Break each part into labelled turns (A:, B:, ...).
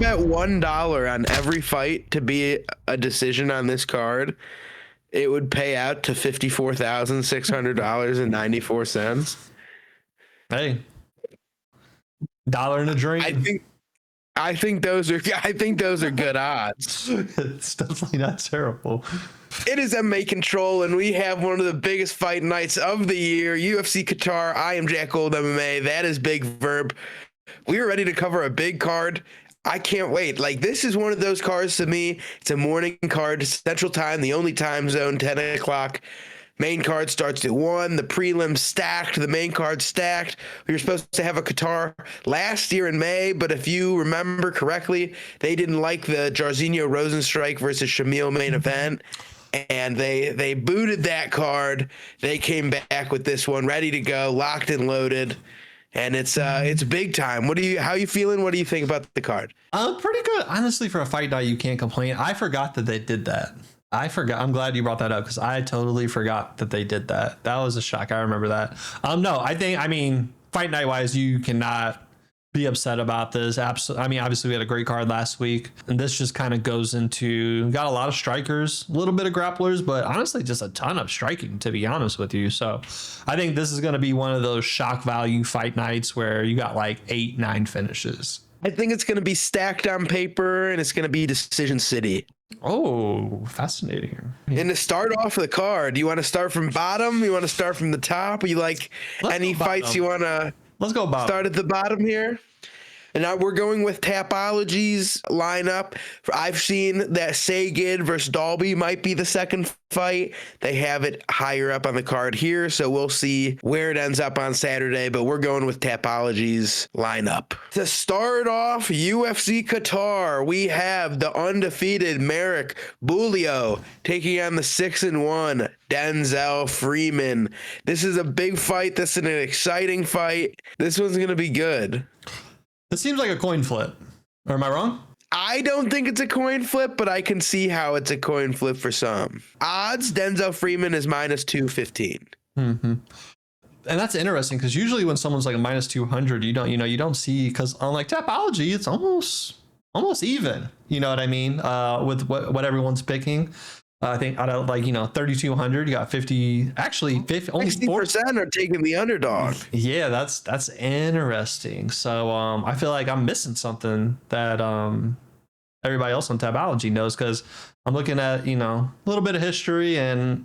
A: bet $1 on every fight to be a decision on this card, it would pay out to $54,600.94.
B: Hey, dollar and a dream.
A: I think those are good odds.
B: It's definitely not terrible.
A: It is MMA Control, and we have one of the biggest fight nights of the year, UFC Qatar. I am Jack Gold MMA. That is Big Verb. We are ready to cover a big card. I can't wait. Like, this is one of those cards to me. It's a morning card, Central Time, the only time zone, 10 o'clock. Main card starts at 1. The prelims stacked. The main card stacked. We were supposed to have a Qatar last year in May, but if you remember correctly, they didn't like the Jairzinho Rosenstrike versus Shamil main event, and they booted that card. They came back with this one, ready to go, locked and loaded, and it's big time. How you feeling? What do you think about the card?
B: Pretty good, honestly. For a fight night, you can't complain. I forgot that they did that. I forgot. I'm glad you brought that up because I totally forgot that they did that. That was a shock. I remember that. No, I mean, fight night wise, you cannot be upset about this. Absolutely. I mean, obviously we had a great card last week, and this just kind of goes into, got a lot of strikers, a little bit of grapplers, but honestly just a ton of striking, to be honest with you. So I think this is going to be one of those shock value fight nights where you got like 8-9 finishes.
A: I think it's going to be stacked on paper, and it's going to be Decision City.
B: Oh, fascinating.
A: And to start off the card, do you want to start from bottom? You want to start from the top? Or you like any fights you want to?
B: Let's go bottom.
A: Start at the bottom here. And now we're going with Tapology's lineup. I've seen that Sagid versus Dalby might be the second fight. They have it higher up on the card here, so we'll see where it ends up on Saturday, but we're going with Tapology's lineup. To start off UFC Qatar, we have the undefeated Merrick Bulio taking on the 6-1 Denzel Freeman. This is a big fight. This is an exciting fight. This one's going to be good.
B: It seems like a coin flip. Or am I wrong?
A: I don't think it's a coin flip, but I can see how it's a coin flip for some. Odds, Denzel Freeman is -215.
B: Mm-hmm. And that's interesting because usually when someone's like a -200, you don't see, because unlike Tapology, it's almost even. You know what I mean? With what everyone's picking. I think out of 3,200, you got 50, only
A: 60% are taking the underdog.
B: Yeah, that's interesting. So I feel like I'm missing something that everybody else on Tapology knows, because I'm looking at a little bit of history, and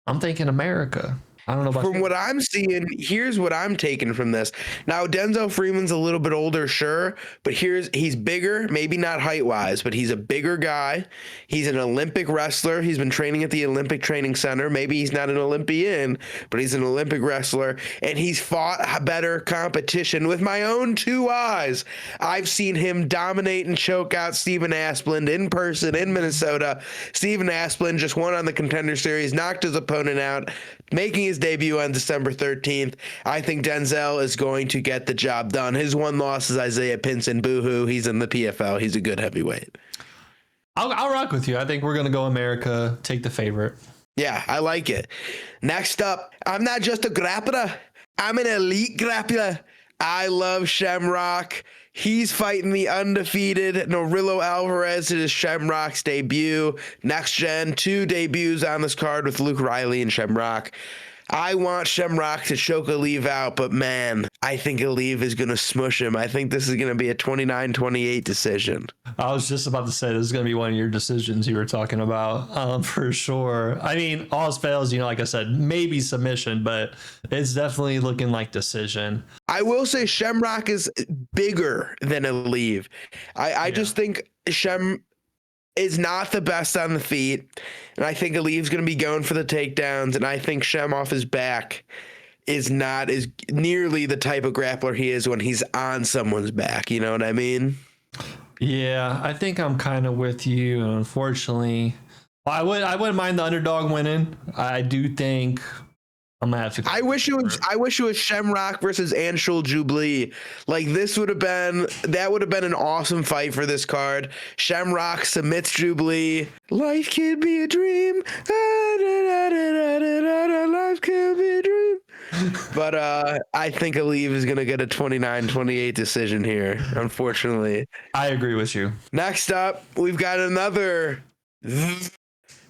B: I'm thinking America. I don't know about
A: From what I'm seeing, here's what I'm taking from this. Now, Denzel Freeman's a little bit older, sure, but he's bigger, maybe not height-wise, but he's a bigger guy. He's an Olympic wrestler. He's been training at the Olympic Training Center. Maybe he's not an Olympian, but he's an Olympic wrestler, and he's fought better competition with my own 2 eyes. I've seen him dominate and choke out Steven Asplund in person in Minnesota. Steven Asplund just won on the Contender Series, knocked his opponent out, making his debut on December 13th. I think Denzel is going to get the job done. His one loss is Isaiah Pinson. Boo-hoo. He's in the PFL. He's a good heavyweight.
B: I'll rock with you. I think we're going to go America, take the favorite.
A: Yeah, I like it. Next up, I'm not just a grappler. I'm an elite grappler. I love Shamrock. He's fighting the undefeated Norillo Alvarez. It is Shamrock's debut. Next gen, 2 debuts on this card with Luke Riley and Shamrock. I want Shamrock to choke Aliv out, but man, I think Aliv is going to smush him. I think this is going to be a 29-28 decision.
B: I was just about to say this is going to be one of your decisions you were talking about, for sure. I mean, all else fails, like I said, maybe submission, but it's definitely looking like decision.
A: I will say Shamrock is bigger than Aliv. I just think Shem is not the best on the feet, and I think Aliv's going to be going for the takedowns, and I think Shem off his back is not as nearly the type of grappler he is when he's on someone's back. You know what I mean?
B: Yeah, I think I'm kind of with you. Unfortunately, I wouldn't mind the underdog winning. I do think I'm gonna have to.
A: I wish it was Shamrock versus Anshul Jubilee. Like, that would have been an awesome fight for this card. Shamrock submits Jubilee. Life can be a dream. Life can be a dream. But I think Aliyev is going to get a 29-28 decision here, unfortunately.
B: I agree with you.
A: Next up, we've got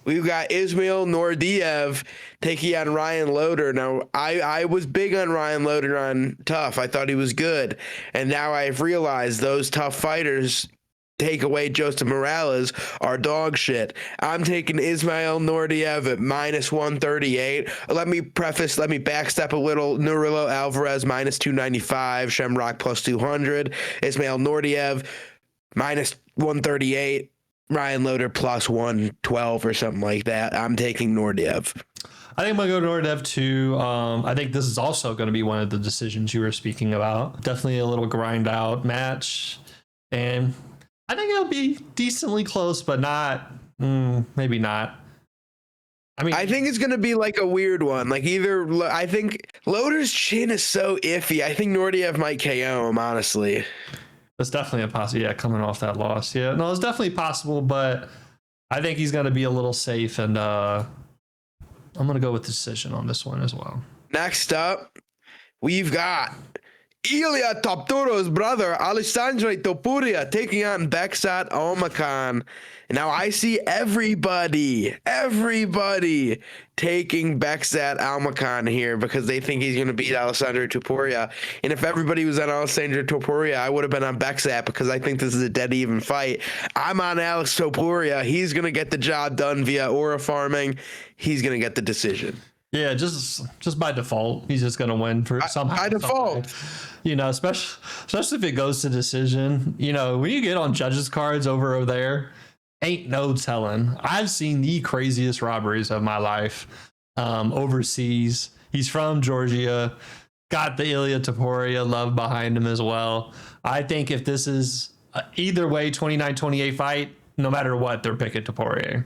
A: we've got Ismail Nordiev taking on Ryan Loder. Now, I was big on Ryan Loder on Tough. I thought he was good. And now I've realized those tough fighters take away Joseph Morales are dog shit. I'm taking Ismail Nordiev at -138. Let me backstep a little. Nurillo Alvarez -295. Shamrock +200. Ismail Nordiev -138. Ryan Loder +112 or something like that. I'm taking Nordiev.
B: I think I'm going to go Nordiev too. I think this is also going to be one of the decisions you were speaking about. Definitely a little grind out match. And I think it'll be decently close, but not, maybe not. I mean,
A: I think it's going to be like a weird one. Like I think Loder's chin is so iffy. I think Nordiev might KO him, honestly.
B: That's definitely a possibility. Yeah, coming off that loss. Yeah, no, it's definitely possible, but I think he's going to be a little safe, and I'm going to go with decision on this one as well.
A: Next up, we've got Ilya Topturo's brother, Alexandre Topuria, taking on Beksat Almakan. Now, I see everybody taking Beksat Almakan here because they think he's going to beat Alexandre Topuria. And if everybody was on Alexandre Topuria, I would have been on Beksat because I think this is a dead even fight. I'm on Alex Topuria. He's going to get the job done via aura farming. He's going to get the decision.
B: Yeah, just by default, he's just going to win for somehow.
A: By default.
B: You know, especially if it goes to decision. You know, when you get on judges' cards over there, ain't no telling. I've seen the craziest robberies of my life overseas. He's from Georgia, got the Ilya Topuria love behind him as well. I think if this is either way 29-28 fight, no matter what, they're picking Topuria.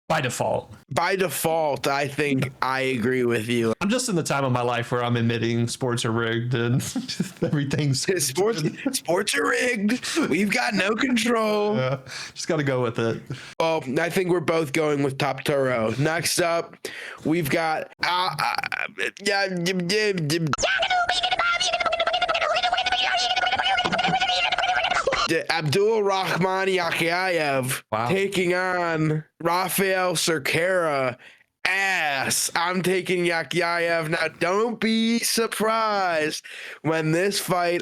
B: By default.
A: By default, I think I agree with you.
B: I'm just in the time of my life where I'm admitting sports are rigged and everything's
A: sports are rigged. We've got no control.
B: Yeah, just got to go with it.
A: Well, I think we're both going with Top Toro. Next up, we've got Abdul Rahman Yakhyayev taking on Rafael Cerquera. I'm taking Yakhyayev. Now, don't be surprised when this fight,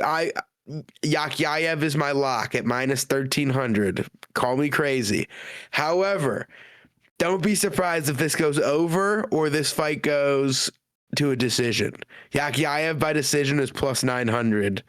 A: Yakhyayev is my lock at -1300. Call me crazy. However, don't be surprised if this goes over or this fight goes to a decision. Yakhyayev by decision is +900.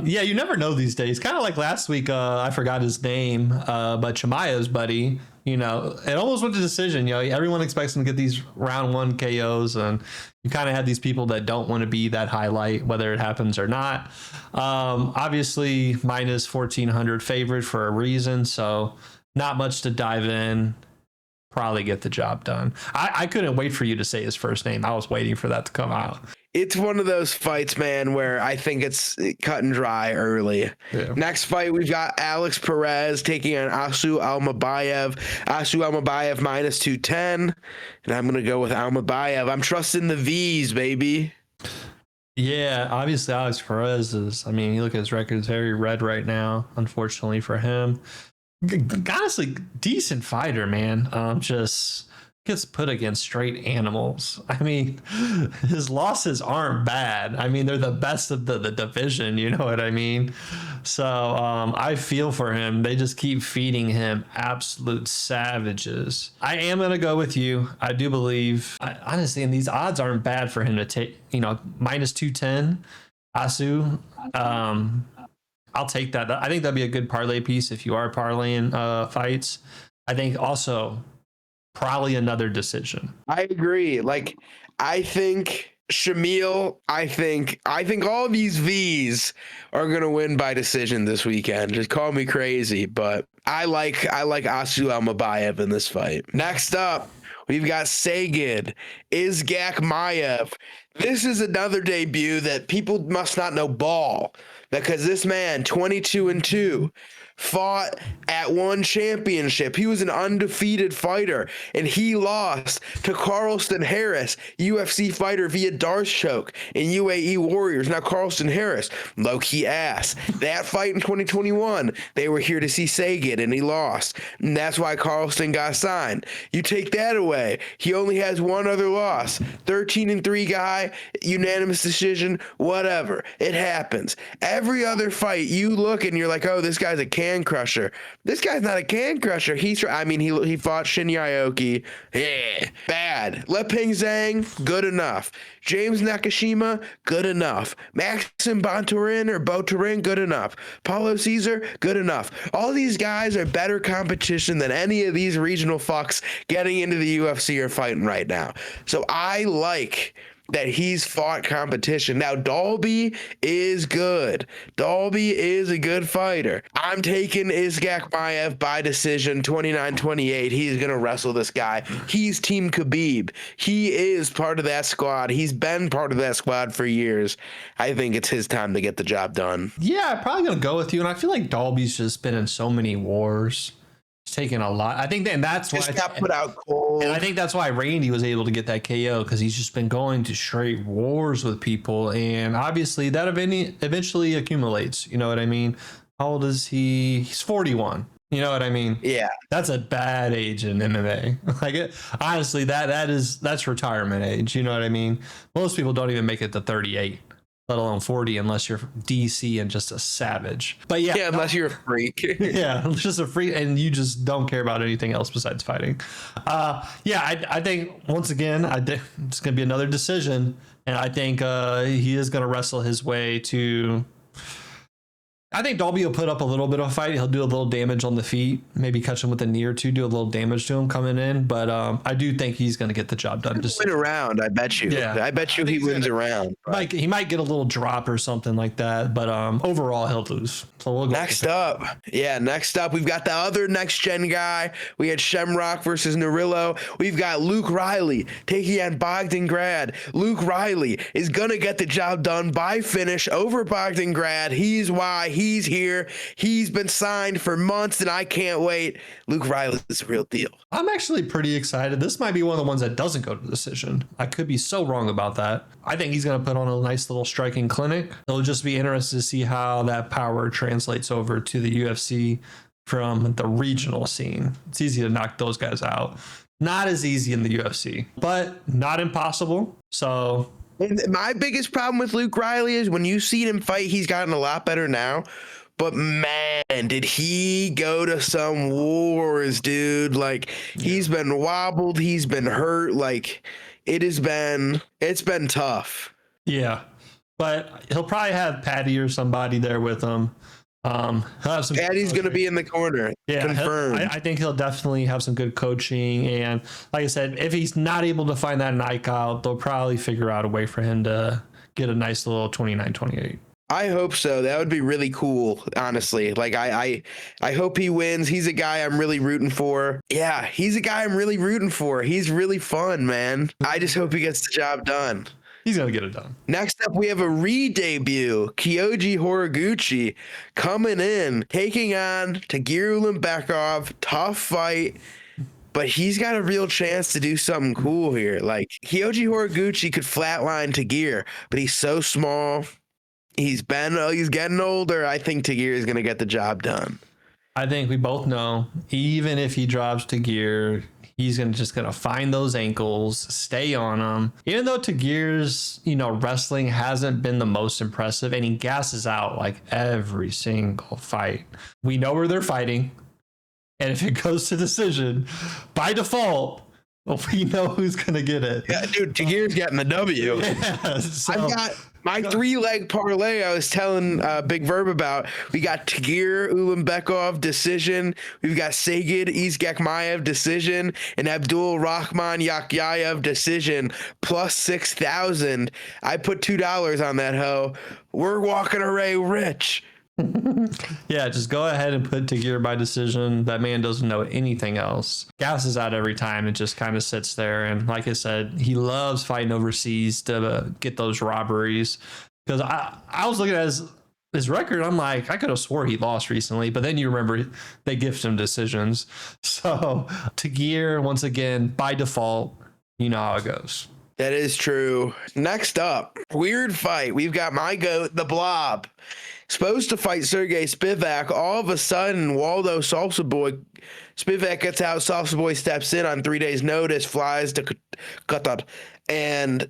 B: Yeah, you never know these days. Kind of like last week, I forgot his name, but Chimaev's buddy, you know, it almost went to decision. You know, everyone expects him to get these round 1 KOs, and you kind of have these people that don't want to be that highlight, whether it happens or not. Obviously, -1400 favorite for a reason, so not much to dive in. Probably get the job done. I couldn't wait for you to say his first name. I was waiting for that to come out.
A: It's one of those fights, man, where I think it's cut and dry early. Yeah. Next fight, we've got Alex Perez taking on Asu Almabayev. Asu Almabayev -210. And I'm going to go with Almabayev. I'm trusting the V's, baby.
B: Yeah, obviously Alex Perez is, I mean, you look at his record, it's very red right now, unfortunately for him. Honestly, decent fighter, man. Just gets put against straight animals. I mean, his losses aren't bad. I mean, they're the best of the division. You know what I mean? So I feel for him. They just keep feeding him absolute savages. I am going to go with you. I do believe, honestly, and these odds aren't bad for him to take, you know, -210. Asu. I'll take that. I think that'd be a good parlay piece if you are parlaying fights. I think also probably another decision.
A: I agree. Like, I think Shamil, I think all these V's are gonna win by decision this weekend. Just call me crazy, but I like Asu Almabayev in this fight. Next up, we've got Sagid Isgak Mayev. This is another debut that people must not know ball. because this man, 22-2, fought at one championship. He was an undefeated fighter, and he lost to Carlston Harris, UFC fighter via Darce choke in UAE Warriors. Now, Carlston Harris, low-key ass. That fight in 2021, they were here to see Sagan, and he lost. And that's why Carlston got signed. You take that away, he only has one other loss. 13-3 guy, unanimous decision, whatever. It happens. Every other fight, you look and you're like, oh, this guy's a can crusher. This guy's not a can crusher. He fought Shin Aoki. Yeah, bad. Leping Zhang, good enough. James Nakashima, good enough. Maxim Boturin, good enough. Paulo Caesar, good enough. All these guys are better competition than any of these regional fucks getting into the UFC are fighting right now. So I like that he's fought competition. Now, Dalby is good. Dalby is a good fighter. I'm taking Isgak Maev by decision, 29-28. He's going to wrestle this guy. He's Team Khabib. He is part of that squad. He's been part of that squad for years. I think it's his time to get the job done.
B: Yeah, I'm probably going to go with you. And I feel like Dalby's just been in so many wars. Taken a lot. I think that's why
A: just got put out cold.
B: And I think that's why Randy was able to get that KO, because he's just been going to straight wars with people, and obviously that eventually accumulates. You know what I mean? How old is he? He's 41. You know what I mean?
A: Yeah.
B: That's a bad age in MMA. Honestly, that's retirement age. You know what I mean? Most people don't even make it to 38. Let alone 40, unless you're DC and just a savage. But yeah,
A: unless you're a freak.
B: Yeah, just a freak, and you just don't care about anything else besides fighting. I think once again, it's gonna be another decision, and I think he is gonna wrestle his way to. I think Dalby will put up a little bit of a fight. He'll do a little damage on the feet, maybe catch him with a knee or two, do a little damage to him coming in. But I do think he's going to get the job done.
A: Just win a round, I bet you. Yeah, I bet you he wins a round.
B: He might get a little drop or something like that, but overall he'll lose. So we'll go
A: next up, we've got the other next gen guy. We had Shamrock versus Nurillo. We've got Luke Riley taking on Bogdangrad. Luke Riley is going to get the job done by finish over Bogdangrad. He's why he's here. He's been signed for months, and I can't wait. Luke Riley is a real deal.
B: I'm actually pretty excited. This might be one of the ones that doesn't go to decision. I could be so wrong about that. I think he's going to put on a nice little striking clinic. It'll just be interesting to see how that power translates over to the UFC from the regional scene. It's easy to knock those guys out. Not as easy in the UFC, but not impossible. So
A: and my biggest problem with Luke Riley is when you see him fight, he's gotten a lot better now. But man, did he go to some wars, dude. Like, he's been wobbled, he's been hurt. Like, it's been tough.
B: Yeah. But he'll probably have Patty or somebody there with him.
A: Patty's going to be in the corner.
B: Yeah,
A: confirmed.
B: I think he'll definitely have some good coaching. And like I said, if he's not able to find that knockout, they'll probably figure out a way for him to get a nice little 29-28.
A: I hope so. That would be really cool, honestly. Like, I hope he wins. He's a guy I'm really rooting for. Yeah, he's a guy I'm really rooting for. He's really fun, man. I just hope he gets the job done.
B: He's going to get it done.
A: Next up, we have a re-debut. Kyoji Horiguchi coming in, taking on Tagir Ulanbekov. Tough fight, but he's got a real chance to do something cool here. Like, Kyoji Horiguchi could flatline Tagir, but he's so small. He's getting older. I think Tagir is going to get the job done.
B: I think we both know, even if he drops Tagir, he's just gonna find those ankles, stay on them. Even though Tagir's, wrestling hasn't been the most impressive, and he gasses out like every single fight. We know where they're fighting, and if it goes to decision, by default, we know who's gonna get it.
A: Yeah, dude, Tagir's getting the W.
B: Yeah, so,
A: I've got my 3-leg parlay I was telling Big VERB about. We got Tagir Ulanbekov decision. We've got Sagid Isgakmayev decision and Abdul Rahman Yakyayev decision plus 6,000. I put $2 on that hoe. We're walking away rich.
B: Yeah, just go ahead and put Tagir by decision. That man doesn't know anything else. Gasses out every time and just kind of sits there. And like I said, he loves fighting overseas to get those robberies. Because I was looking at his record, I'm like, I could have swore he lost recently, but then you remember they gift him decisions. So Tagir, once again, by default, you know how it goes.
A: That is true. Next up, weird fight. We've got my goat, the Blob, supposed to fight Sergey Spivak. All of a sudden, Waldo Salsa Boy, Spivak gets out. Salsa Boy steps in on 3 days' notice, flies to Qatar, and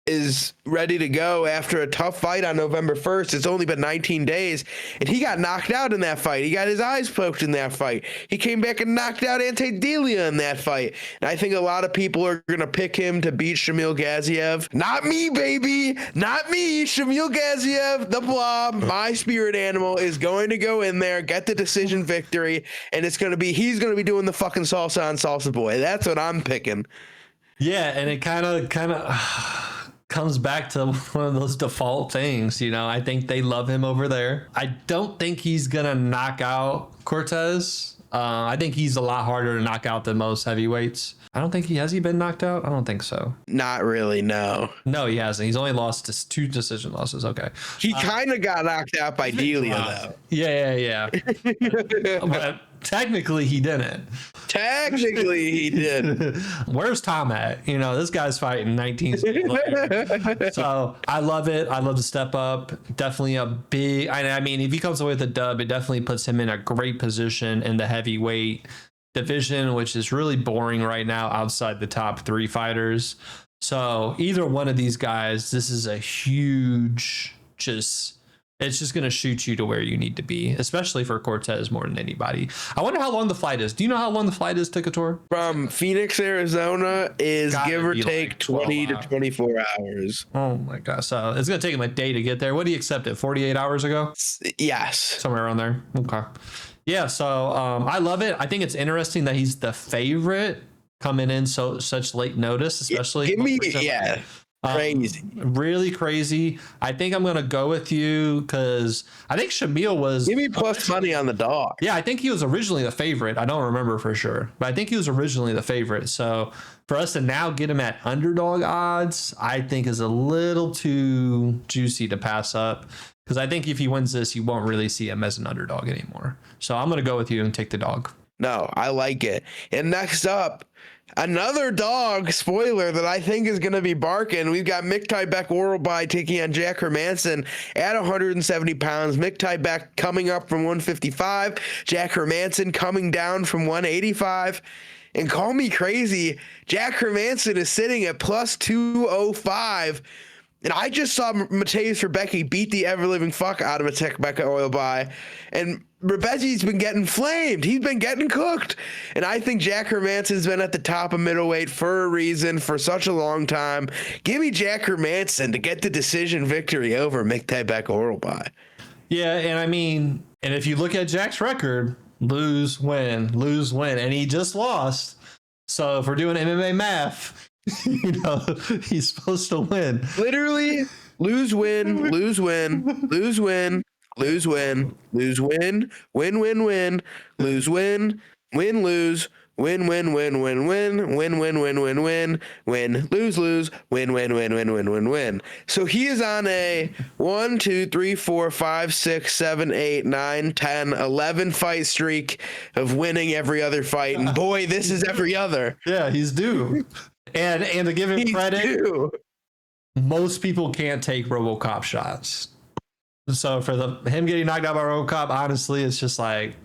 A: is ready to go after a tough fight on November 1st. It's only been 19 days, and he got knocked out in that fight. He got his eyes poked in that fight. He came back and knocked out Ante Delia in that fight. And I think a lot of people are going to pick him to beat Shamil Gaziev. Not me, baby. Not me. Shamil Gaziev, the Blob, my spirit animal, is going to go in there, get the decision victory, and he's going to be doing the fucking salsa on Salsa Boy. That's what I'm picking.
B: Yeah, and it kind of comes back to one of those default things. You know, I think they love him over there. I don't think he's gonna knock out Cortez. I think he's a lot harder to knock out than most heavyweights. I don't think has he been knocked out? I don't think so.
A: Not really, no.
B: No, he hasn't. He's only lost to 2 decision losses. Okay.
A: He kind of got knocked out by Delia, though.
B: Yeah. But technically, he didn't.
A: Technically, he did.
B: Where's Tom at? You know, this guy's fighting 19 seconds later. So I love it. I love the step up. Definitely a big. I mean, if he comes away with a dub, it definitely puts him in a great position in the heavyweight division, which is really boring right now outside the top 3 fighters. So either one of these guys, this is a huge, it's just going to shoot you to where you need to be, especially for Cortez more than anybody. I wonder how long the flight is. Do you know how long the flight is to Qatar?
A: From Phoenix, Arizona is give or take like 20 to 24 hours.
B: Oh my God. So it's going to take him a day to get there. What do you accept it? 48 hours ago?
A: Yes.
B: Somewhere around there. Okay. Yeah. So I love it. I think it's interesting that he's the favorite coming in such late notice, especially.
A: Give me, crazy.
B: Really crazy. I think I'm going to go with you because I think Shamil was...
A: Give me plus money on the dog.
B: Yeah, I think he was originally the favorite. I don't remember for sure, but I think he was originally the favorite. So for us to now get him at underdog odds, I think is a little too juicy to pass up. Because I think if he wins this, you won't really see him as an underdog anymore. So I'm going to go with you and take the dog.
A: No, I like it. And next up, another dog, spoiler, that I think is going to be barking. We've got Mick Tybeck Oralby taking on Jack Hermanson at 170 pounds. Mick Tybeck coming up from 155. Jack Hermanson coming down from 185. And call me crazy, Jack Hermanson is sitting at plus 205. And I just saw Mateusz Rebecki beat the ever-living fuck out of Rebecca Oralby. And Rebecki's been getting flamed. He's been getting cooked. And I think Jack Hermanson's been at the top of middleweight for a reason for such a long time. Give me Jack Hermanson to get the decision victory over Mick Tybeck Oralby.
B: Yeah, and I mean, and if you look at Jack's record, lose, win. And he just lost. So if we're doing MMA math... you know, he's supposed to win.
A: Literally, lose, win, lose, win, lose, win, lose, win, lose, win, win, win, win, lose, win, win, lose, win, win, win, win, win, win, win, win, win, win, win, lose, lose, win, win, win, win, win, win, win. So he is on a 1, 2, 3, 4, 5, 6, 7, 8, 9, 10, 11 fight streak of winning every other fight. And boy, this is every other.
B: Yeah, he's due. And to give him credit, most people can't take RoboCop shots. So for him getting knocked out by RoboCop, honestly, it's just like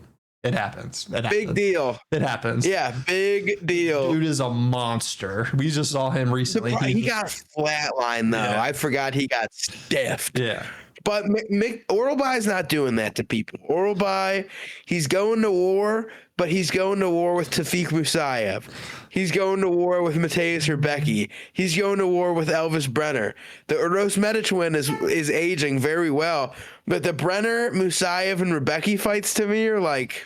B: it happens.
A: Big deal.
B: It happens.
A: Yeah, big deal.
B: Dude is a monster. We just saw him recently.
A: He got flatlined though. Yeah. I forgot he got stiffed.
B: Yeah.
A: But Oralby's not doing that to people. Oralby, he's going to war, but he's going to war with Tafik Musayev. He's going to war with Mateusz Rebecki. He's going to war with Elvis Brenner. The Rosmeta twin is aging very well, but the Brenner, Musayev, and Rebecki fights to me are like,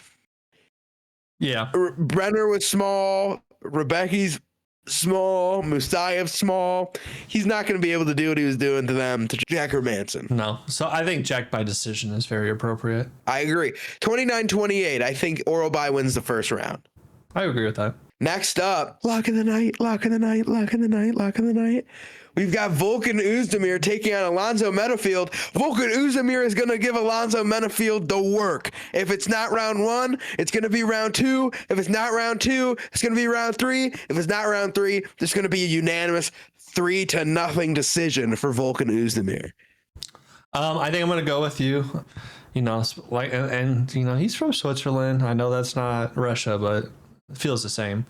B: yeah.
A: Brenner was small, Rebecki's small, Musayev small. He's not going to be able to do what he was doing to them to Jack Hermanson.
B: No. So I think Jack by decision is very appropriate.
A: I agree. 29-28. I think Oralby wins the first round.
B: I agree with that.
A: Next up, lock of the night, lock of the night, lock of the night, lock of the night. We've got Volkan Oezdemir taking on Alonzo Menifield. Volkan Oezdemir is going to give Alonzo Menifield the work. If it's not round 1, it's going to be round 2. If it's not round 2, it's going to be round 3. If it's not round 3, there's going to be a unanimous 3-0 decision for Volkan Oezdemir.
B: I think I'm going to go with you. You know, like, and you know, he's from Switzerland. I know that's not Russia, but it feels the same.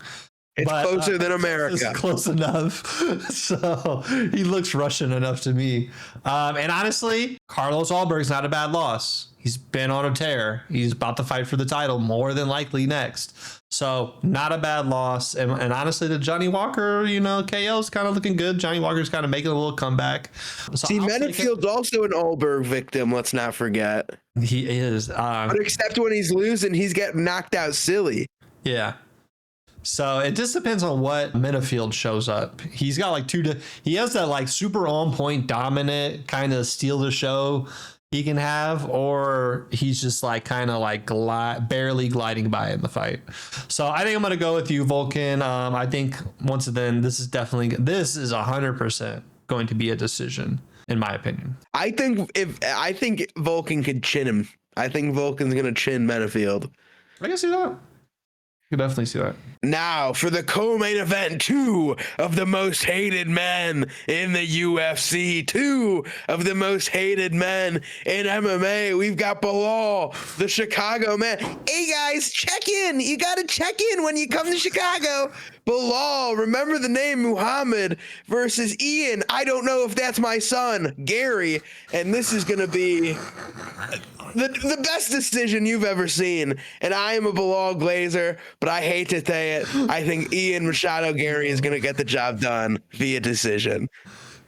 A: It's closer than America.
B: It's close enough. So he looks Russian enough to me. And honestly, Carlos Ulberg's not a bad loss. He's been on a tear. He's about to fight for the title, more than likely next. So not a bad loss. And honestly, the Johnny Walker, you know, KO's kind of looking good. Johnny Walker's kind of making a little comeback. So
A: see, Menifield's also an Ulberg victim. Let's not forget.
B: He is.
A: But except when he's losing, he's getting knocked out silly.
B: Yeah. So it just depends on what Menifield shows up. He's got like he has that like super on point dominant kind of steal the show he can have, or he's just like kind of like barely gliding by in the fight. So I think I'm going to go with you, Volkan. I think once again, this is 100% going to be a decision in my opinion.
A: I think Volkan could chin him. I think Volkan's going to chin Menifield.
B: I can see that. You can definitely see that.
A: Now for the co-main event, 2 of the most hated men in the UFC, 2 of the most hated men in MMA. We've got Bilal, the Chicago man. Hey guys, check in. You got to check in when you come to Chicago. Bilal, remember the name Muhammad versus Ian. I don't know if that's my son, Gary. And this is going to be the best decision you've ever seen. And I am a Bilal Glazer, but I hate to say it. I think Ian Machado Gary is going to get the job done via decision.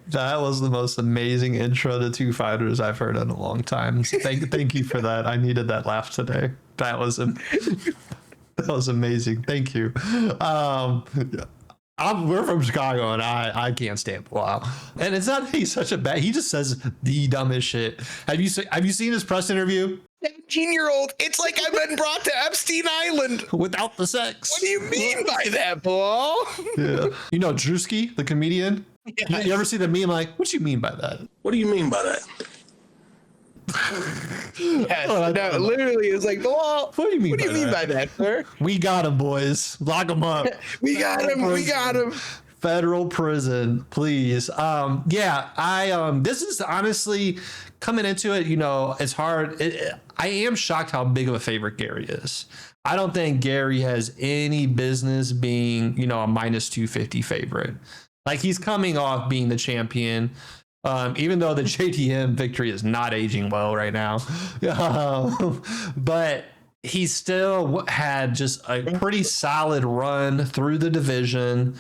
B: That was the most amazing intro to 2 fighters I've heard in a long time. So thank you for that. I needed that laugh today. That was amazing. Thank you. We're from Chicago, and I can't stand Bilal. And it's not that he's such a bad. He just says the dumbest shit. Have you seen his press interview?
A: 17-year-old. It's like I've been brought to Epstein Island
B: Without the sex.
A: What do you mean by that, Bilal?
B: Yeah. You know Drewski, the comedian? Yes. You ever see the meme like, what do you mean by that?
C: What do you mean by that?
A: Yes. No, literally, it's like, Bilal,
B: what do you mean
A: by that, sir?
B: We got him, boys. Lock him up.
A: We got him.
B: Federal prison, please. This is honestly coming into it, you know, it's hard. I am shocked how big of a favorite Gary is. I don't think Gary has any business being, you know, a minus 250 favorite. Like, he's coming off being the champion. Even though the JDM victory is not aging well right now. But he still had just a pretty solid run through the division.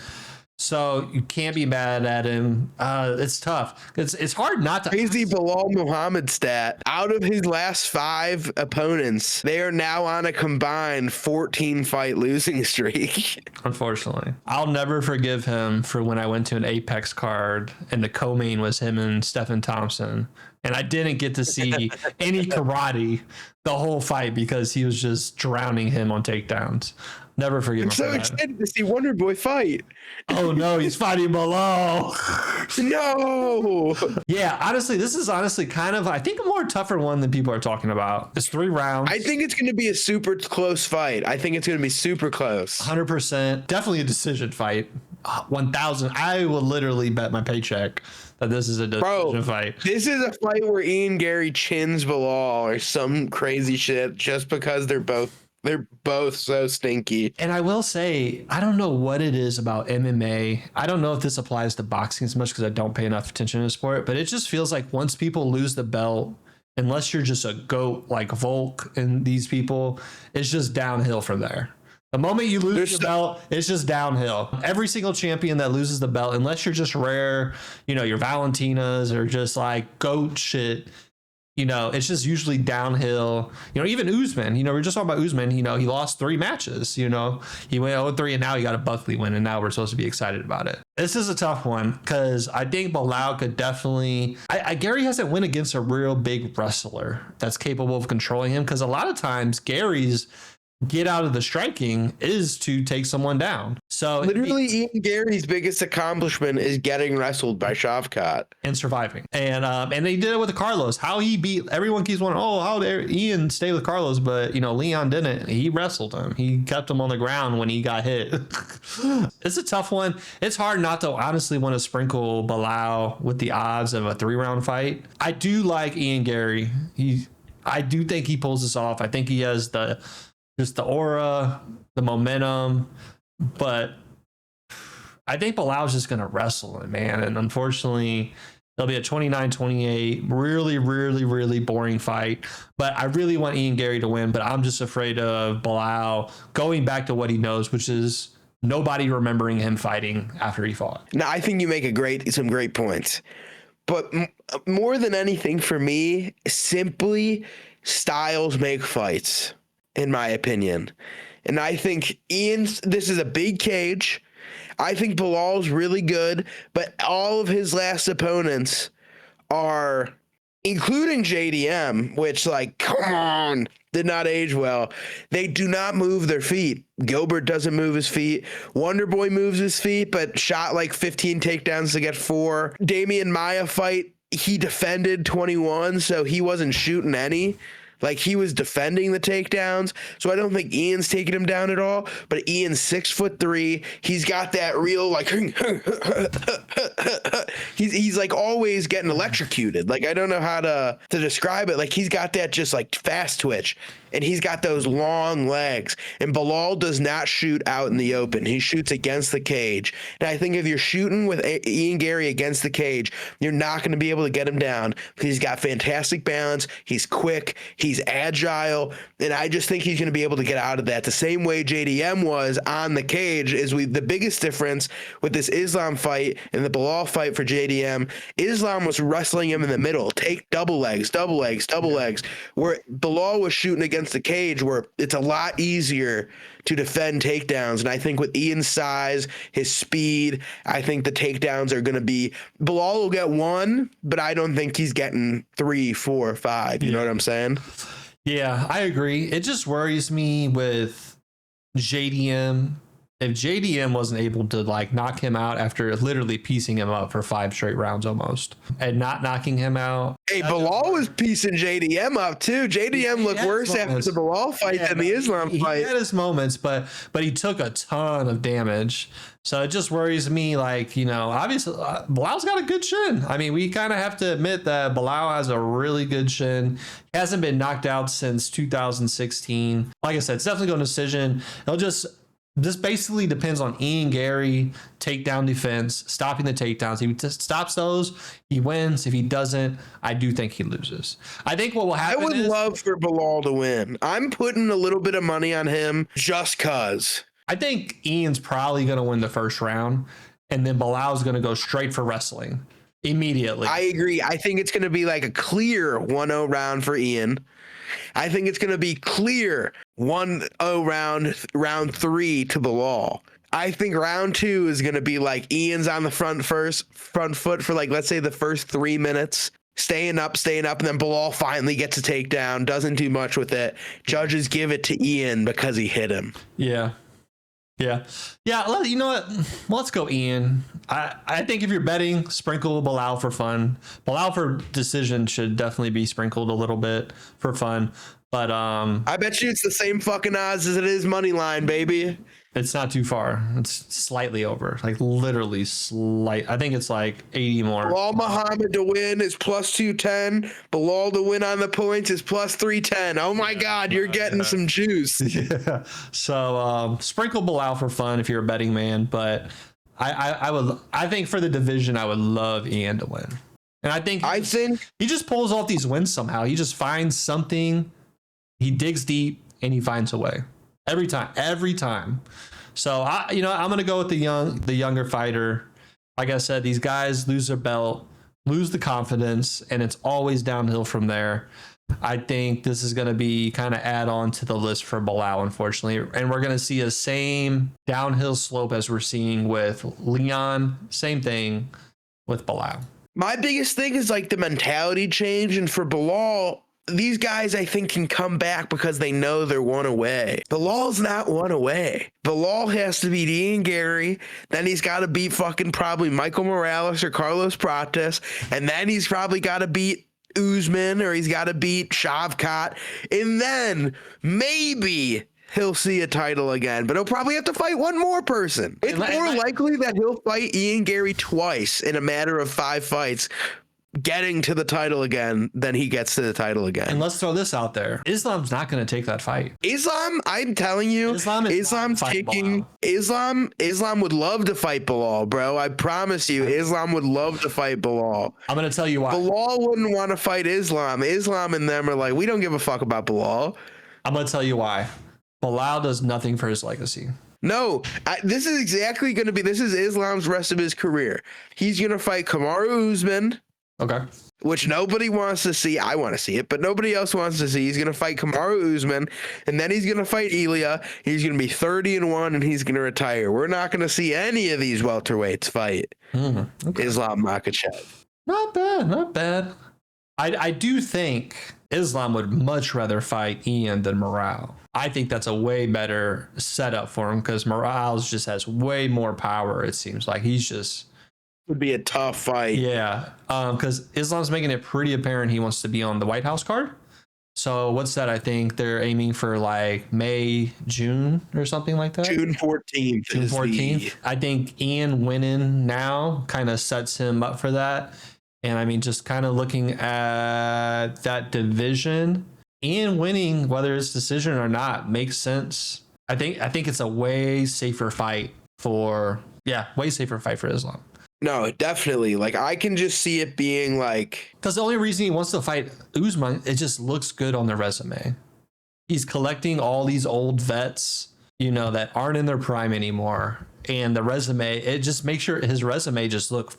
B: So you can't be mad at him. It's tough. It's hard not to.
A: Crazy Bilal Muhammad stat. Out of his last 5 opponents, they are now on a combined 14-fight losing streak.
B: Unfortunately, I'll never forgive him for when I went to an Apex card and the co-main was him and Stephen Thompson, and I didn't get to see any karate the whole fight because he was just drowning him on takedowns. Never forgive him.
A: I'm so excited to see Wonder Boy fight.
B: Oh no, he's fighting Bilal.
A: No.
B: Yeah, honestly, this is kind of, I think, a more tougher one than people are talking about. It's 3 rounds.
A: I think it's going to be a super close fight. I think it's going to be super close.
B: 100%. Definitely a decision fight. 1,000. I will literally bet my paycheck that this is a decision fight.
A: This is a fight where Ian Gary chins Bilal or some crazy shit just because they're both so stinky.
B: And I will say, I don't know what it is about MMA. I don't know if this applies to boxing as much because I don't pay enough attention to the sport, but it just feels like once people lose the belt, unless you're just a GOAT like Volk and these people, it's just downhill from there. The moment you lose your belt, it's just downhill. Every single champion that loses the belt, unless you're just rare, you know, your Valentinas or just like GOAT shit, you know, it's just usually downhill. You know, even Usman, you know, we're just talking about Usman, you know, he lost 3 matches, you know, he went 0-3 and now he got a Buckley win and now we're supposed to be excited about it. This is a tough one because I think Bilal could definitely, Gary hasn't win against a real big wrestler that's capable of controlling him because a lot of times Gary's get out of the striking is to take someone down. So
A: literally, Ian Gary's biggest accomplishment is getting wrestled by Shavkat
B: and surviving. And they did it with Carlos. How he beat, everyone keeps wondering, oh, how did Ian stay with Carlos? But, you know, Leon didn't. He wrestled him. He kept him on the ground when he got hit. It's a tough one. It's hard not to honestly want to sprinkle Bilal with the odds of a 3-round fight. I do like Ian Gary. I do think he pulls this off. I think he has the aura, the momentum, but I think Bilal's just going to wrestle him, man. And unfortunately, there'll be a 29-28, really, really, really boring fight. But I really want Ian Gary to win, but I'm just afraid of Bilal going back to what he knows, which is nobody remembering him fighting after he fought.
A: Now, I think you make some great points. But more than anything for me, simply styles make fights, in my opinion. And I think this is a big cage. I think Bilal's really good, but all of his last opponents are, including JDM, which, like, come on, did not age well. They do not move their feet. Gilbert doesn't move his feet. Wonderboy moves his feet, but shot like 15 takedowns to get 4. Damian Maia fight, he defended 21, so he wasn't shooting any. Like, he was defending the takedowns. So I don't think Ian's taking him down at all. But Ian's 6'3". He's got that real, like, he's like always getting electrocuted. Like, I don't know how to describe it. Like, he's got that just like fast twitch. And he's got those long legs. And Bilal does not shoot out in the open. He shoots against the cage. And I think if you're shooting with Ian Gary against the cage, you're not going to be able to get him down because he's got fantastic balance. He's quick. He's agile. And I just think he's going to be able to get out of that the same way JDM was on the cage. The biggest difference with this Islam fight and the Bilal fight for JDM, Islam was wrestling him in the middle. Take double legs, where Bilal was shooting against the cage, where it's a lot easier to defend takedowns. And I think with Ian's size, his speed, I think the takedowns are going to be, Bilal will get 1, but I don't think he's getting 3, 4, 5. You know what I'm saying?
B: Yeah, I agree. It just worries me with JDM. If JDM wasn't able to, like, knock him out after literally piecing him up for 5 straight rounds almost and not knocking him out.
A: Hey, Bilal was piecing JDM up too. JDM looked worse after the Bilal fight than the Islam fight.
B: He had his moments, but he took a ton of damage. So it just worries me, like, you know, obviously Bilal's got a good shin. I mean, we kind of have to admit that Bilal has a really good shin. He hasn't been knocked out since 2016. Like I said, it's definitely going to decision. This basically depends on Ian Gary, takedown defense, stopping the takedowns. If he just stops those, he wins. If he doesn't, I do think he loses. I think what will happen
A: I would love for Bilal to win. I'm putting a little bit of money on him just cause.
B: I think Ian's probably going to win the first round, and then Bilal's going to go straight for wrestling immediately.
A: I agree. I think it's going to be like a clear 1-0 round for Ian. I think it's going to be clear 1-0 round 3 to Bilal. I think round 2 is going to be like Ian's on the front foot for, like, let's say the first 3 minutes, staying up, and then Bilal finally gets a takedown, doesn't do much with it. Judges give it to Ian because he hit him.
B: Yeah. You know what? Let's go Ian. I think if you're betting, sprinkle Bilal for fun. Bilal for decision should definitely be sprinkled a little bit for fun. But
A: I bet you it's the same fucking odds as it is money line, baby.
B: It's not too far. It's slightly over, like literally slight. I think it's like 80 more.
A: Bilal Muhammad to win is plus 210. Bilal to win on the points is plus 310. Oh my God, you're getting some juice.
B: Yeah. So sprinkle Bilal for fun if you're a betting man. But I think for the division, I would love Ian to win. And I think he just pulls off these wins somehow. He just finds something. He digs deep and he finds a way. Every time. So I'm going to go with the younger fighter. Like I said, these guys lose their belt, lose the confidence, and it's always downhill from there. I think this is going to be kind of add on to the list for Bilal, unfortunately. And we're going to see a same downhill slope as we're seeing with Leon. Same thing with Bilal.
A: My biggest thing is like the mentality change. And for Bilal, these guys, I think, can come back because they know they're one away. Bilal's not one away. Bilal has to beat Ian Gary. Then he's got to beat fucking probably Michael Morales or Carlos Prates. And then he's probably got to beat Usman, or he's got to beat Shavkat. And then maybe he'll see a title again, but he'll probably have to fight one more person. It's more likely that he'll fight Ian Gary twice in a matter of 5 fights, getting to the title again, than he gets to the title again.
B: And let's throw this out there. Islam's not going to take that fight.
A: Islam, I'm telling you, Islam's taking Islam would love to fight Bilal, bro. I promise you, Islam would love to fight Bilal.
B: I'm going to tell you why.
A: Bilal wouldn't want to fight Islam. Islam and them are like, we don't give a fuck about Bilal.
B: I'm going to tell you why. Bilal does nothing for his legacy.
A: No, this is exactly going to be, this is Islam's rest of his career. He's going to fight Kamaru Usman.
B: Okay.
A: Which nobody wants to see. I want to see it, but nobody else wants to see. He's going to fight Kamaru Usman, and then he's going to fight Ilya. He's going to be 30-1, and he's going to retire. We're not going to see any of these welterweights fight Islam Makhachev.
B: Not bad, not bad. I do think Islam would much rather fight Ian than Morale. I think that's a way better setup for him because Morales just has way more power, it seems like. He's just...
A: Would be a tough fight.
B: Yeah, because Islam's making it pretty apparent he wants to be on the White House card. So what's that? I think they're aiming for like May, June or something like that.
A: June 14th.
B: June 14th. I think Ian winning now kind of sets him up for that. And I mean, just kind of looking at that division, Ian winning, whether it's decision or not, makes sense. I think it's a way safer fight for Islam.
A: No, definitely. Like, I can just see it being like...
B: Because the only reason he wants to fight Usman, it just looks good on the resume. He's collecting all these old vets, that aren't in their prime anymore. And the resume, it just makes sure his resume just look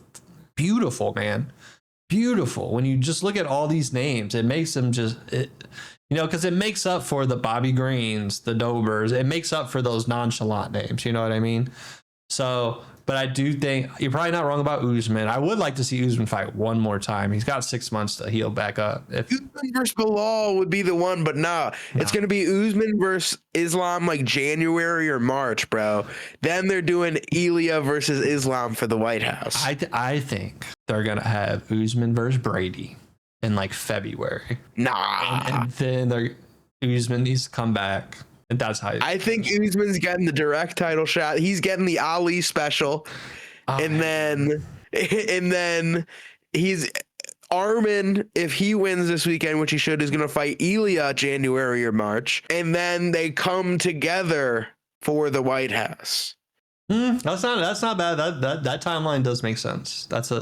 B: beautiful, man. Beautiful. When you just look at all these names, it makes him just... because it makes up for the Bobby Greens, the Dobers. It makes up for those nonchalant names. You know what I mean? So... But I do think you're probably not wrong about Usman. I would like to see Usman fight one more time. He's got 6 months to heal back up.
A: Usman versus Bilal would be the one, but it's going to be Usman versus Islam like January or March, bro. Then they're doing Ilya versus Islam for the White House.
B: I think they're going to have Usman versus Brady in like February. And then Usman needs to come back. And that's how
A: I think Usman's getting the direct title shot. He's getting the Ali special. And then he's Armin, if he wins this weekend, which he should, is going to fight Ilya January or March. And then they come together for the White House.
B: That's not bad. That timeline does make sense. That's the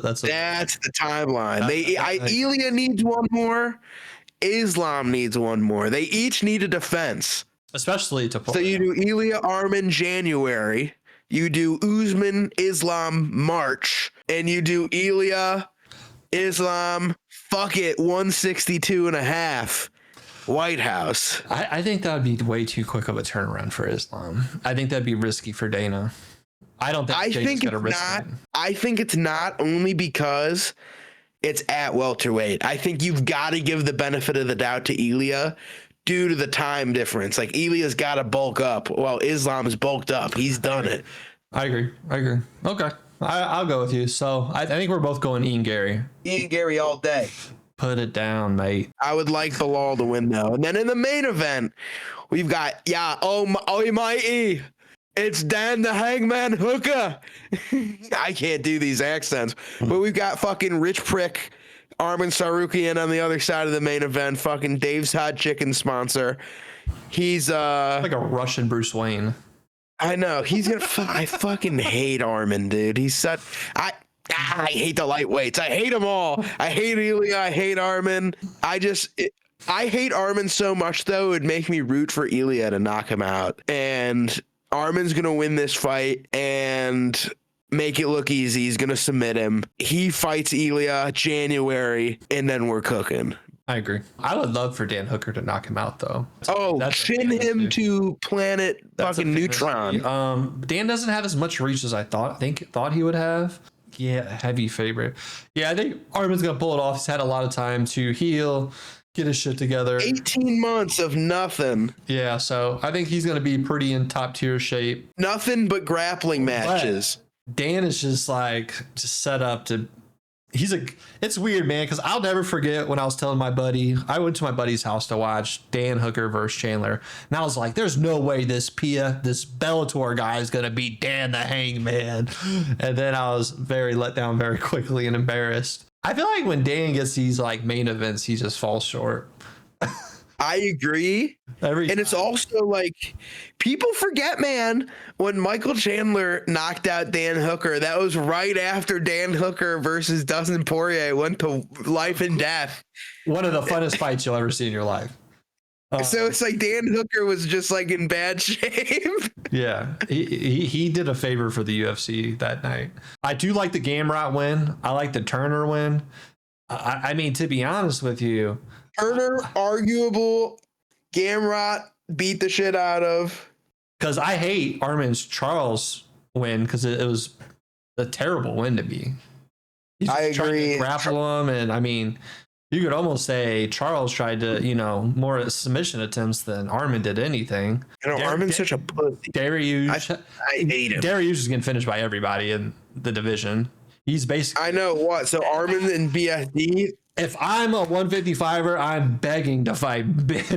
A: timeline. Ilya needs one more. Islam needs one more. They each need a defense.
B: Especially to pull.
A: So you do Ilya Armin January, you do Usman Islam March, and you do Ilya Islam 162.5 White House.
B: I think that would be way too quick of a turnaround for Islam. I think that'd be risky for Dana. I think it's not only because it's at welterweight. I think you've got to give the benefit of the doubt to Ilya due to the time difference. Like, Ilya's got to bulk up. Well, Islam's bulked up. He's done it. I agree. Okay. I'll go with you. So I think we're both going Ian Gary.
A: Ian Gary all day.
B: Put it down, mate. I
A: would like Bilal to win, though. And then in the main event, we've got, almighty, it's Dan the Hangman Hooker. I can't do these accents. But we've got fucking Rich Prick, Armin Tsarukyan on the other side of the main event, fucking Dave's Hot Chicken sponsor. He's
B: like a Russian Bruce Wayne.
A: I know. He's gonna I fucking hate Armin, dude. He's such I hate the lightweights. I hate them all. I hate Ilya. I hate Armin. I hate Armin so much, though, it'd make me root for Ilya to knock him out. And Armin's gonna win this fight and make it look easy. He's gonna submit him. He fights Ilya January, and then we're cooking.
B: I agree. I would love for Dan Hooker to knock him out, though.
A: Chin him to planet fucking Neutron.
B: Dan doesn't have as much reach as I thought he would have. Yeah, heavy favorite. Yeah, I think Armin's gonna pull it off. He's had a lot of time to heal. get his shit together.
A: 18 months of nothing.
B: Yeah, so I think he's going to be pretty in top tier shape.
A: Nothing but grappling matches.
B: But Dan is just set up to. It's weird, man, because I'll never forget when I was telling my buddy, I went to my buddy's house to watch Dan Hooker versus Chandler. And I was like, there's no way this Bellator guy is going to beat Dan the Hangman. And then I was very let down very quickly and embarrassed. I feel like when Dan gets these like main events, he just falls short.
A: I agree. And it's also like people forget, man, when Michael Chandler knocked out Dan Hooker, that was right after Dan Hooker versus Dustin Poirier went to life and death.
B: One of the funnest fights you'll ever see in your life.
A: So it's like Dan Hooker was just like in bad shape.
B: Yeah, he did a favor for the UFC that night. I do like the Gamrot win. I like the Turner win. I mean, to be honest with you,
A: Turner, arguable. Gamrot beat the shit out of.
B: Because I hate Armin's Charles win because it was a terrible win to me.
A: I agree.
B: To grapple him, and I mean, you could almost say Charles tried to, more submission attempts than Armin did anything.
A: Armin's such a pussy.
B: Dariush,
A: I hate him.
B: Dariush is getting finished by everybody in the division. He's basically.
A: I know what. So Armin and BSD.
B: If I'm a 155er, I'm begging to fight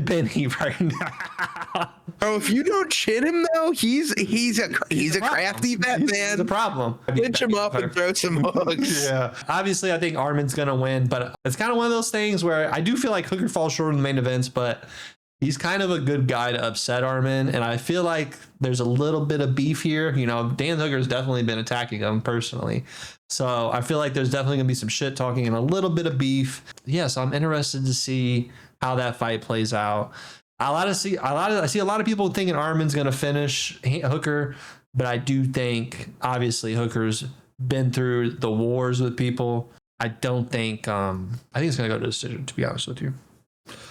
B: Benny right now.
A: Oh, if you don't chin him though, he's a crafty vet, man.
B: He's the problem.
A: Pinch him up and throw some hooks.
B: Yeah. Obviously, I think Armin's gonna win, but it's kind of one of those things where I do feel like Hooker falls short in the main events, but he's kind of a good guy to upset Armin, and I feel like there's a little bit of beef here. Dan Hooker's definitely been attacking him personally. So I feel like there's definitely going to be some shit talking and a little bit of beef. Yeah, so I'm interested to see how that fight plays out. I see a lot of people thinking Armin's going to finish Hooker, but I do think obviously Hooker's been through the wars with people. I don't think I think it's going to go to decision, to be honest with you.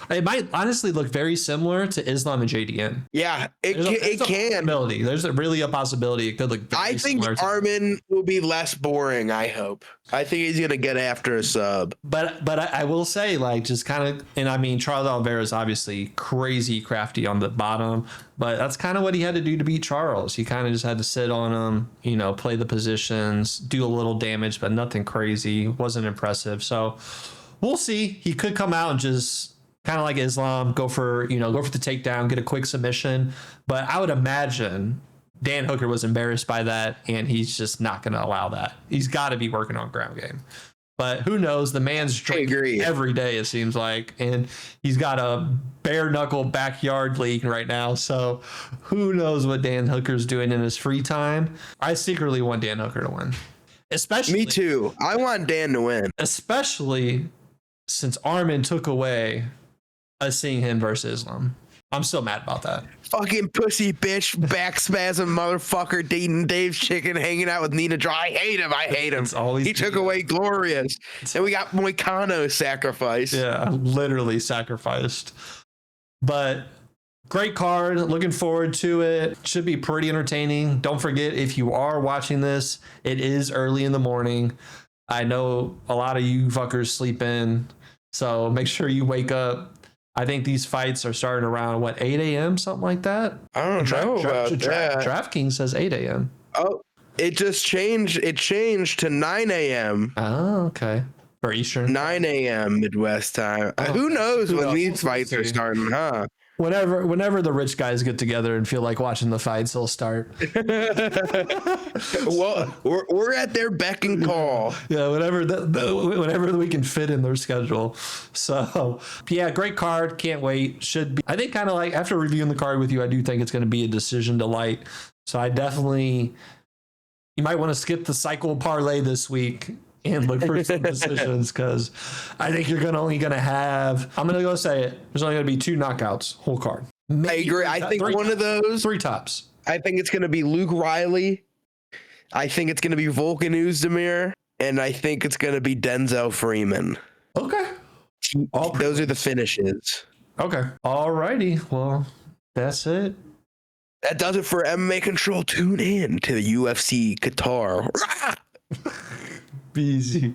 B: It might honestly look very similar to Islam and JDN.
A: Yeah, it can.
B: There's really a possibility it could look very similar.
A: I think Armin will be less boring, I hope. I think he's going to get after a sub.
B: But I will say, just kind of, and I mean, Charles Oliveira is obviously crazy crafty on the bottom, but that's kind of what he had to do to beat Charles. He kind of just had to sit on him, play the positions, do a little damage, but nothing crazy. Wasn't impressive. So we'll see. He could come out and just kind of like Islam, go for the takedown, get a quick submission. But I would imagine Dan Hooker was embarrassed by that, and he's just not going to allow that. He's got to be working on ground game. But who knows? The man's drinking every day, it seems like, and he's got a bare knuckle backyard league right now. So who knows what Dan Hooker's doing in his free time? I secretly want Dan Hooker to win.
A: Me too. I want Dan to win.
B: Especially since Armin took away us seeing him versus Islam. I'm still mad about that.
A: Fucking pussy bitch, back spasm motherfucker, dating Dave's chicken, hanging out with Nina Draw. I hate him. He took away Glorious. And we got Moicano sacrificed.
B: Yeah, literally sacrificed. But great card. Looking forward to it. Should be pretty entertaining. Don't forget, if you are watching this, it is early in the morning. I know a lot of you fuckers sleep in, so make sure you wake up. I think these fights are starting around 8 a.m., something like that.
A: I don't know about that.
B: DraftKings says 8 a.m.
A: Oh, it just changed. It changed to 9 a.m.
B: Oh, okay. For Eastern.
A: 9 a.m. Midwest time. Who knows when these fights are starting, huh?
B: Whenever the rich guys get together and feel like watching the fights, they'll start.
A: Well, we're at their beck and call.
B: Yeah, whenever we can fit in their schedule. So, yeah, great card. Can't wait. Should be. I think kind of like after reviewing the card with you, I do think it's going to be a decision to light. So I definitely, you might want to skip the cycle parlay this week and look for some decisions, because I think you're only going to have, I'm going to go say it, there's only going to be 2 knockouts, whole card.
A: Maybe I agree. I think one of those.
B: 3 tops.
A: I think it's going to be Luke Riley. I think it's going to be Volkan Oezdemir. And I think it's going to be Denzel Freeman.
B: Okay.
A: Those are the finishes.
B: Okay. All righty. Well, that's it.
A: That does it for MMA Control. Tune in to the UFC Qatar.
B: Be easy.